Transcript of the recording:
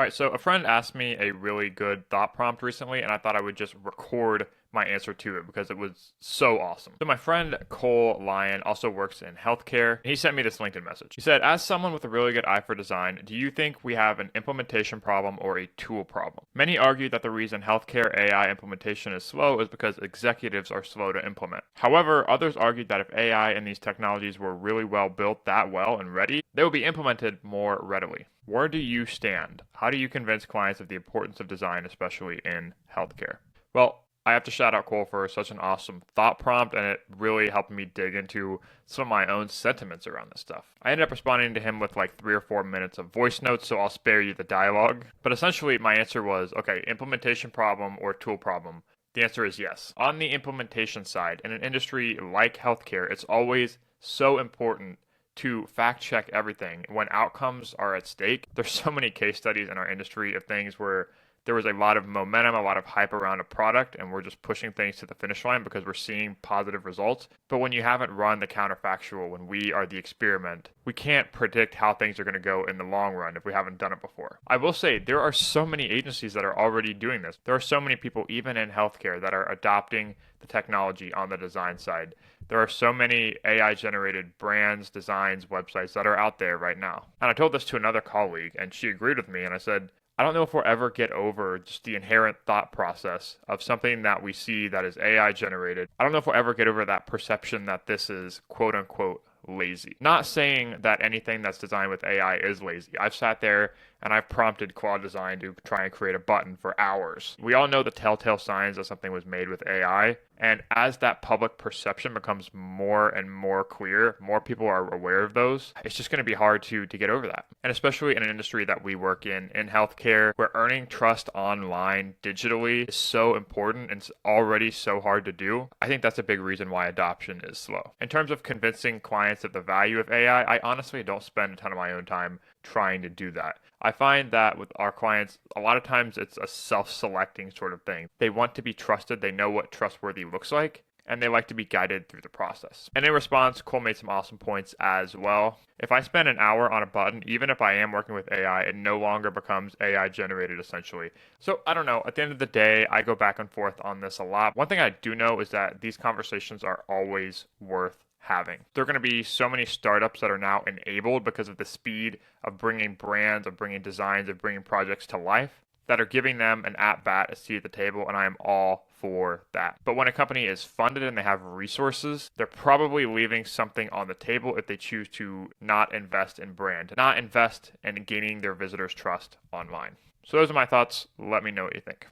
All right, so a friend asked me a really good thought prompt recently, and I thought I would just record my answer to it because it was so awesome. So my friend Cole Lyon also works in healthcare. And he sent me this LinkedIn message. He said, as someone with a really good eye for design, do you think we have an implementation problem or a tool problem? Many argue that the reason healthcare AI implementation is slow is because executives are slow to implement. However, others argue that if AI and these technologies were really well built that well and ready, they would be implemented more readily. Where do you stand? How do you convince clients of the importance of design, especially in healthcare? Well, I have to shout out Cole for such an awesome thought prompt, and it really helped me dig into some of my own sentiments around this stuff. I ended up responding to him with like 3 or 4 minutes of voice notes, so I'll spare you the dialogue. But essentially, my answer was okay, implementation problem or tool problem. The answer is yes. On the implementation side, in an industry like healthcare, it's always so important to fact check everything when outcomes are at stake. There's so many case studies in our industry of things where there was a lot of momentum, a lot of hype around a product, and we're just pushing things to the finish line because we're seeing positive results. But when you haven't run the counterfactual, when we are the experiment, we can't predict how things are going to go in the long run if we haven't done it before. I will say there are so many agencies that are already doing this. There are so many people, even in healthcare, that are adopting the technology on the design side. There are so many AI generated brands, designs, websites that are out there right now. And I told this to another colleague, and she agreed with me, and I said, I don't know if we'll ever get over just the inherent thought process of something that we see that is AI generated. I don't know if we'll ever get over that perception that this is quote unquote lazy. Not saying that anything that's designed with AI is lazy. I've sat there and I've prompted Claude Design to try and create a button for hours. We all know the telltale signs that something was made with AI. And as that public perception becomes more and more clear, more people are aware of those, it's just going to be hard to get over that. And especially in an industry that we work in healthcare, where earning trust online digitally is so important and it's already so hard to do. I think that's a big reason why adoption is slow. In terms of convincing clients of the value of AI, I honestly don't spend a ton of my own time trying to do that. I find that with our clients, a lot of times it's a self-selecting sort of thing. They want to be trusted, they know what trustworthy looks like, and they like to be guided through the process. And in response, Cole made some awesome points as well. If I spend an hour on a button, even if I am working with AI, it no longer becomes AI generated essentially. So I don't know. At the end of the day, I go back and forth on this a lot. One thing I do know is that these conversations are always worth having. There are going to be so many startups that are now enabled because of the speed of bringing brands, of bringing designs, of bringing projects to life that are giving them an at-bat, a seat at the table, and I am all for that. But when a company is funded and they have resources, they're probably leaving something on the table if they choose to not invest in brand, not invest in gaining their visitors' trust online. So those are my thoughts. Let me know what you think.